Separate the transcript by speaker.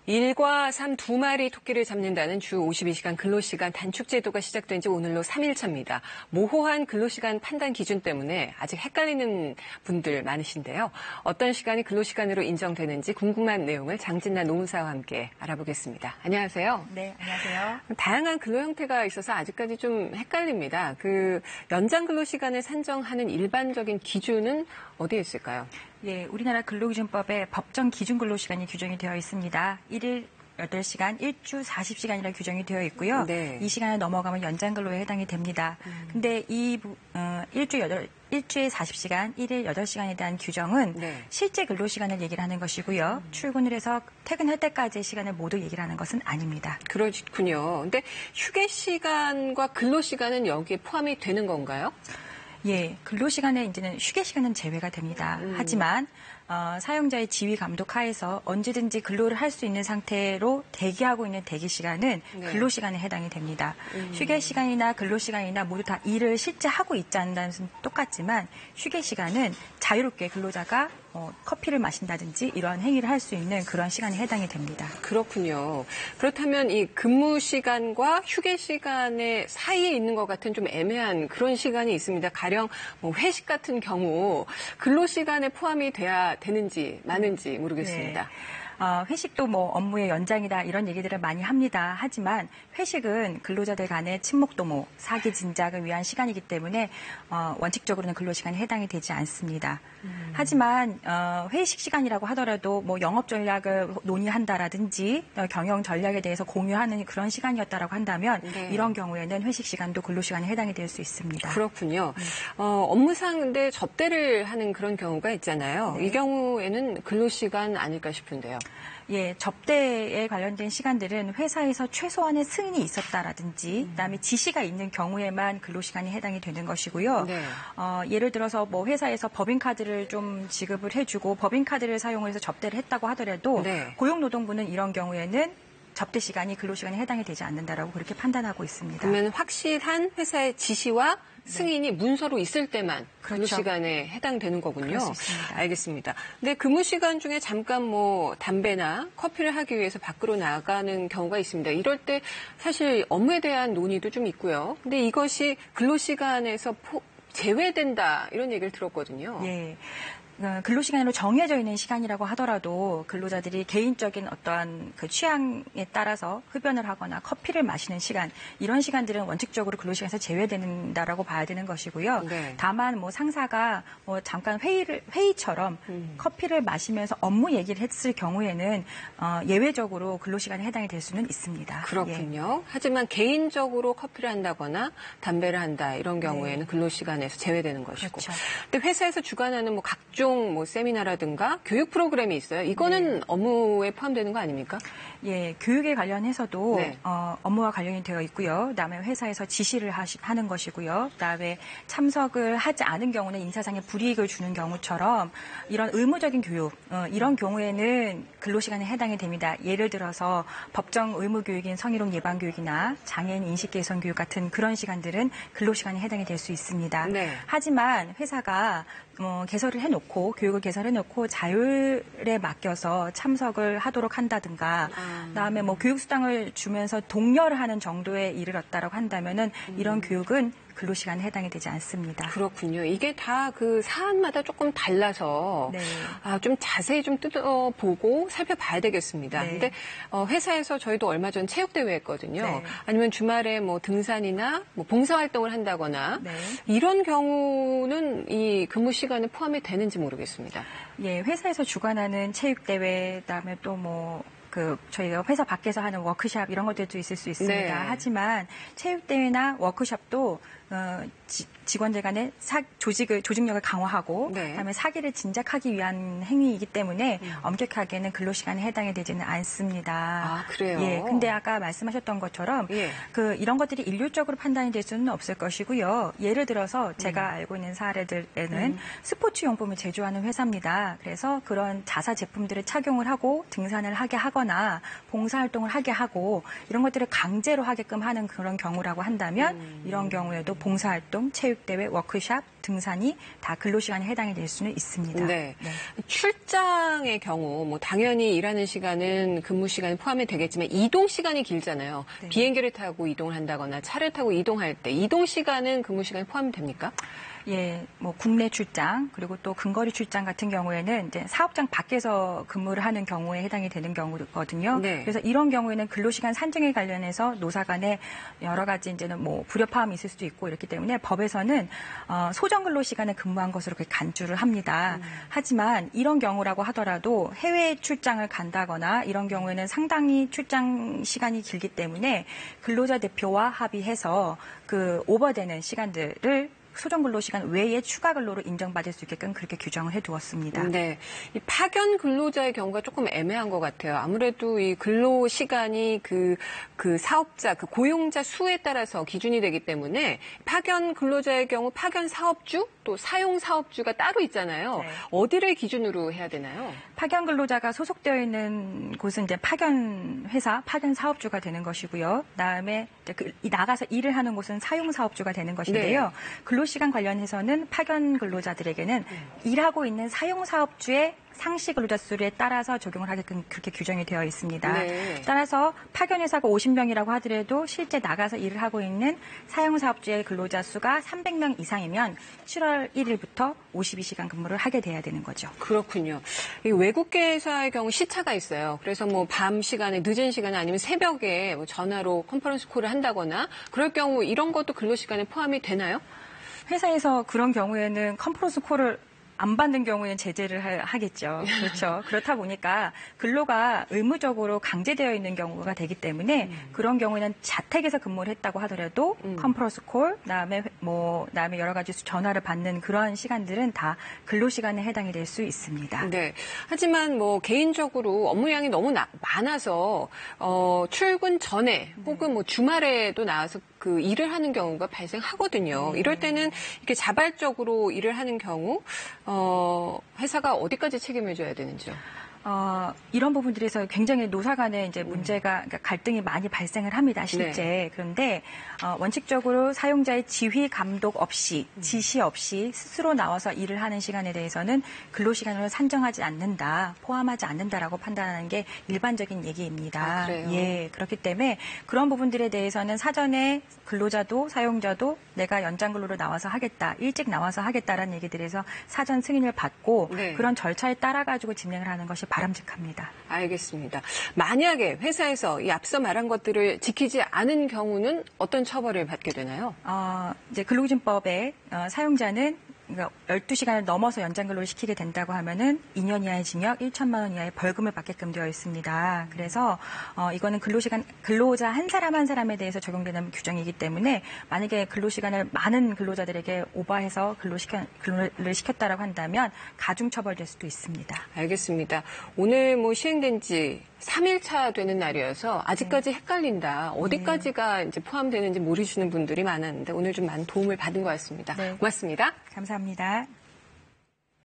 Speaker 1: 1과 3 두 마리 토끼를 잡는다는 주 52시간 근로시간 단축 제도가 시작된 지 오늘로 3일차입니다. 모호한 근로시간 판단 기준 때문에 아직 헷갈리는 분들 많으신데요. 어떤 시간이 근로시간으로 인정되는지 궁금한 내용을 장진나 노무사와 함께 알아보겠습니다. 안녕하세요.
Speaker 2: 네, 안녕하세요.
Speaker 1: 다양한 근로 형태가 있어서 아직까지 좀 헷갈립니다. 연장 근로시간을 산정하는 일반적인 기준은 어디에 있을까요?
Speaker 2: 예, 우리나라 근로기준법에 법정 기준 근로시간이 규정이 되어 있습니다. 1일 8시간, 1주 40시간이라 규정이 되어 있고요.
Speaker 1: 네.
Speaker 2: 이 시간을 넘어가면 연장 근로에 해당이 됩니다. 근데 일주에 40시간, 1일 8시간에 대한 규정은
Speaker 1: 네.
Speaker 2: 실제 근로시간을 얘기를 하는 것이고요. 출근을 해서 퇴근할 때까지의 시간을 모두 얘기를 하는 것은 아닙니다.
Speaker 1: 그렇군요. 근데 휴게 시간과 근로 시간은 여기에 포함이 되는 건가요?
Speaker 2: 예, 근로시간에 이제는 휴게 시간은 제외가 됩니다. 하지만 사용자의 지휘 감독 하에서 언제든지 근로를 할 수 있는 상태로 대기하고 있는 대기 시간은
Speaker 1: 네.
Speaker 2: 근로시간에 해당이 됩니다. 휴게 시간이나 근로시간이나 모두 다 일을 실제 하고 있지 않는 것은 똑같지만 휴게 시간은 자유롭게 근로자가 커피를 마신다든지 이러한 행위를 할 수 있는 그런 시간에 해당이 됩니다.
Speaker 1: 그렇군요. 그렇다면 이 근무 시간과 휴게 시간의 사이에 있는 것 같은 좀 애매한 그런 시간이 있습니다. 가령 회식 같은 경우 근로 시간에 포함이 돼야 되는지 마는지 모르겠습니다.
Speaker 2: 네. 회식도 업무의 연장이다 이런 얘기들을 많이 합니다. 하지만 회식은 근로자들 간의 친목 도모, 사기 진작을 위한 시간이기 때문에 원칙적으로는 근로시간에 해당이 되지 않습니다. 하지만 회식 시간이라고 하더라도 영업 전략을 논의한다라든지 경영 전략에 대해서 공유하는 그런 시간이었다라고 한다면
Speaker 1: 네.
Speaker 2: 이런 경우에는 회식 시간도 근로시간에 해당이 될 수 있습니다.
Speaker 1: 그렇군요. 업무상 근데 접대를 하는 그런 경우가 있잖아요.
Speaker 2: 네.
Speaker 1: 이 경우에는 근로시간 아닐까 싶은데요.
Speaker 2: 예, 접대에 관련된 시간들은 회사에서 최소한의 승인이 있었다라든지 그다음에 지시가 있는 경우에만 근로시간이 해당이 되는 것이고요.
Speaker 1: 네.
Speaker 2: 예를 들어서 회사에서 법인카드를 좀 지급을 해주고 법인카드를 사용해서 접대를 했다고 하더라도
Speaker 1: 네.
Speaker 2: 고용노동부는 이런 경우에는 접대 시간이 근로시간에 해당이 되지 않는다라고 그렇게 판단하고 있습니다.
Speaker 1: 그러면 확실한 회사의 지시와 승인이 문서로 있을 때만 근로 시간에 해당되는 거군요.
Speaker 2: 그럴 수 있습니다.
Speaker 1: 알겠습니다. 근데 근무 시간 중에 잠깐 담배나 커피를 하기 위해서 밖으로 나가는 경우가 있습니다. 이럴 때 사실 업무에 대한 논의도 좀 있고요. 근데 이것이 근로 시간에서 제외된다 이런 얘기를 들었거든요.
Speaker 2: 예. 근로시간으로 정해져 있는 시간이라고 하더라도 근로자들이 개인적인 어떠한 그 취향에 따라서 흡연을 하거나 커피를 마시는 시간, 이런 시간들은 원칙적으로 근로시간에서 제외된다라고 봐야 되는 것이고요.
Speaker 1: 네.
Speaker 2: 다만 상사가 잠깐 회의처럼 커피를 마시면서 업무 얘기를 했을 경우에는 예외적으로 근로시간에 해당이 될 수는 있습니다.
Speaker 1: 그렇군요.
Speaker 2: 예.
Speaker 1: 하지만 개인적으로 커피를 한다거나 담배를 한다 이런 경우에는
Speaker 2: 네.
Speaker 1: 근로시간에서 제외되는 것이고.
Speaker 2: 그렇죠.
Speaker 1: 근데 회사에서 주관하는 각종 세미나라든가 교육 프로그램이 있어요. 이거는
Speaker 2: 네.
Speaker 1: 업무에 포함되는 거 아닙니까?
Speaker 2: 예, 교육에 관련해서도
Speaker 1: 네.
Speaker 2: 업무와 관련이 되어 있고요. 그다음에 회사에서 지시를 하는 것이고요. 그다음에 참석을 하지 않은 경우는 인사상의 불이익을 주는 경우처럼 이런 의무적인 교육, 이런 경우에는 근로시간에 해당이 됩니다. 예를 들어서 법정 의무교육인 성희롱 예방교육이나 장애인 인식개선 교육 같은 그런 시간들은 근로시간에 해당이 될 수 있습니다.
Speaker 1: 네.
Speaker 2: 하지만 회사가 개설을 해놓고 교육을 개설해놓고 자율에 맡겨서 참석을 하도록 한다든가, 그다음에 교육수당을 주면서 독려를 하는 정도에 이르렀다라고 한다면은 이런 교육은 근로시간에 해당이 되지 않습니다.
Speaker 1: 그렇군요. 이게 다 그 사안마다 조금 달라서
Speaker 2: 네.
Speaker 1: 좀 자세히 좀 뜯어보고 살펴봐야 되겠습니다.
Speaker 2: 네.
Speaker 1: 근데 회사에서 저희도 얼마 전 체육대회 했거든요.
Speaker 2: 네.
Speaker 1: 아니면 주말에 등산이나 봉사활동을 한다거나
Speaker 2: 네.
Speaker 1: 이런 경우는 이 근무 시간에 포함이 되는지 모르겠습니다.
Speaker 2: 예, 회사에서 주관하는 체육대회, 그다음에 또 저희가 회사 밖에서 하는 워크샵 이런 것들도 있을 수 있습니다.
Speaker 1: 네.
Speaker 2: 하지만 체육대회나 워크샵도 직원들 간의 조직력을 강화하고
Speaker 1: 네.
Speaker 2: 그다음에 사기를 진작하기 위한 행위이기 때문에 엄격하게는 근로시간에 해당이 되지는 않습니다.
Speaker 1: 아, 그래요?
Speaker 2: 예, 근데 아까 말씀하셨던 것처럼
Speaker 1: 예.
Speaker 2: 이런 것들이 일률적으로 판단이 될 수는 없을 것이고요. 예를 들어서 제가 알고 있는 사례들에는 스포츠 용품을 제조하는 회사입니다. 그래서 그런 자사 제품들을 착용을 하고 등산을 하게 하거나 봉사활동을 하게 하고 이런 것들을 강제로 하게끔 하는 그런 경우라고 한다면 이런 경우에도 봉사활동, 체육대회, 워크샵 등산이 다 근로시간에 해당이 될 수는 있습니다.
Speaker 1: 네. 출장의 경우 뭐 당연히 일하는 시간은 근무 시간에 포함이 되겠지만 이동 시간이 길잖아요.
Speaker 2: 네.
Speaker 1: 비행기를 타고 이동을 한다거나 차를 타고 이동할 때 이동 시간은 근무 시간에 포함이 됩니까?
Speaker 2: 예, 뭐 국내 출장 그리고 또 근거리 출장 같은 경우에는 이제 사업장 밖에서 근무를 하는 경우에 해당이 되는 경우거든요.
Speaker 1: 네.
Speaker 2: 그래서 이런 경우에는 근로시간 산정에 관련해서 노사 간에 여러 가지 이제는 뭐 불협화음이 있을 수도 있고 이렇기 때문에 법에서는 소정 근로시간에 근무한 것으로 그렇게 간주를 합니다. 하지만 이런 경우라고 하더라도 해외 출장을 간다거나 이런 경우에는 상당히 출장 시간이 길기 때문에 근로자 대표와 합의해서 그 오버되는 시간들을 소정 근로 시간 외에 추가 근로로 인정받을 수 있게끔 그렇게 규정을 해두었습니다.
Speaker 1: 네, 이 파견 근로자의 경우가 조금 애매한 것 같아요. 아무래도 이 근로 시간이 그 사업자, 그 고용자 수에 따라서 기준이 되기 때문에 파견 근로자의 경우 파견 사업주 또 사용 사업주가 따로 있잖아요.
Speaker 2: 네.
Speaker 1: 어디를 기준으로 해야 되나요?
Speaker 2: 파견 근로자가 소속되어 있는 곳은 이제 파견 회사, 파견 사업주가 되는 것이고요. 그다음에 이제 나가서 일을 하는 곳은 사용 사업주가 되는 것인데요.
Speaker 1: 네.
Speaker 2: 근로시간 관련해서는 파견 근로자들에게는 일하고 있는 사용 사업주의 상시 근로자 수에 따라서 적용을 하게끔 그렇게 규정이 되어 있습니다.
Speaker 1: 네.
Speaker 2: 따라서 파견 회사가 50명이라고 하더라도 실제 나가서 일을 하고 있는 사용 사업주의 근로자 수가 300명 이상이면 7월 1일부터 52시간 근무를 하게 돼야 되는 거죠.
Speaker 1: 그렇군요. 이 외국계 회사의 경우 시차가 있어요. 그래서 뭐 밤 시간에 늦은 시간에 아니면 새벽에 뭐 전화로 컨퍼런스 콜을 한다거나 그럴 경우 이런 것도 근로 시간에 포함이 되나요?
Speaker 2: 회사에서 그런 경우에는 컨퍼런스 콜을 안 받는 경우에는 제재를 하겠죠. 그렇죠. 그렇다 보니까 근로가 의무적으로 강제되어 있는 경우가 되기 때문에 그런 경우에는 자택에서 근무를 했다고 하더라도 컨퍼런스 콜, 그다음에 여러 가지 전화를 받는 그런 시간들은 다 근로 시간에 해당이 될 수 있습니다.
Speaker 1: 네. 하지만 뭐 개인적으로 업무량이 너무 많아서 출근 전에 혹은 뭐 주말에도 나와서 그 일을 하는 경우가 발생하거든요. 이럴 때는 이렇게 자발적으로 일을 하는 경우 회사가 어디까지 책임을 져야 되는지요?
Speaker 2: 이런 부분들에서 굉장히 노사 간에 이제 문제가, 그러니까 갈등이 많이 발생을 합니다, 실제.
Speaker 1: 네.
Speaker 2: 그런데, 원칙적으로 사용자의 지휘 감독 없이, 지시 없이 스스로 나와서 일을 하는 시간에 대해서는 근로시간을 산정하지 않는다, 포함하지 않는다라고 판단하는 게 일반적인 얘기입니다.
Speaker 1: 아, 그래요?
Speaker 2: 예, 그렇기 때문에 그런 부분들에 대해서는 사전에 근로자도 사용자도 내가 연장 근로로 나와서 하겠다, 일찍 나와서 하겠다라는 얘기들에서 사전 승인을 받고
Speaker 1: 네.
Speaker 2: 그런 절차에 따라가지고 진행을 하는 것이 바람직합니다.
Speaker 1: 알겠습니다. 만약에 회사에서 이 앞서 말한 것들을 지키지 않은 경우는 어떤 처벌을 받게 되나요?
Speaker 2: 이제 근로기준법에 사용자는 그러니까 12시간을 넘어서 연장 근로를 시키게 된다고 하면은 2년 이하의 징역, 1천만 원 이하의 벌금을 받게끔 되어 있습니다. 그래서 이거는 근로자 한 사람 한 사람에 대해서 적용되는 규정이기 때문에 만약에 근로시간을 많은 근로자들에게 오버해서 근로를 시켰다라고 한다면 가중 처벌될 수도 있습니다.
Speaker 1: 알겠습니다. 오늘 뭐 시행된 지 3일차 되는 날이어서 아직까지 헷갈린다. 어디까지가 이제 포함되는지 모르시는 분들이 많았는데 오늘 좀 많은 도움을 받은 것 같습니다.
Speaker 2: 네.
Speaker 1: 고맙습니다.
Speaker 2: 감사합니다.